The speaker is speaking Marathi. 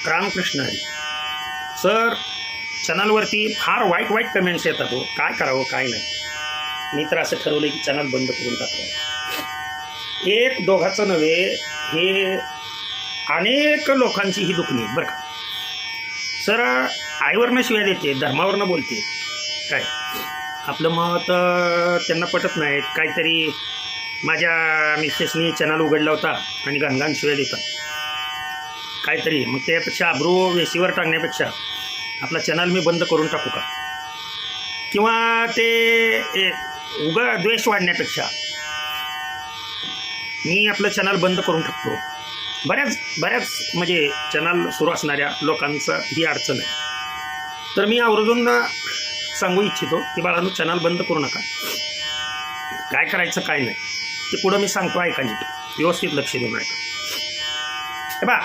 रामकृष्ण हरी. सर, चॅनलवरती फार वाईट वाईट कमेंट्स येतात. हो, काय करावं काय नाही. मी तर असं ठरवलं की चॅनल बंद करून टाकावं. एक दोघाचं नव्हे, हे अनेक लोकांची ही दुखणी आहेत बरं का. सर, आईवरनं शिव्या देते, धर्मावरनं बोलते. काय आपलं मत त्यांना पटत नाहीत. काहीतरी माझ्या मिसेसनी चॅनल उघडला होता आणि घाणघाण शिव्या देतात काहीतरी. मग त्यापेक्षा आब्रू वेशीवर टाकण्यापेक्षा आपला चॅनल मी बंद करून टाकू का? किंवा ते उगा द्वेष वाढण्यापेक्षा मी आपलं चॅनल बंद करून टाकतो. बऱ्याच म्हणजे चॅनल सुरू असणाऱ्या लोकांचं ही अडचण आहे. तर मी आवर्जून सांगू इच्छितो की बाळांनो, चॅनल बंद करू नका. काय करायचं काय नाही ते पुढं मी सांगतो, ऐका नीट, व्यवस्थित लक्ष देऊन ऐका. हे बा,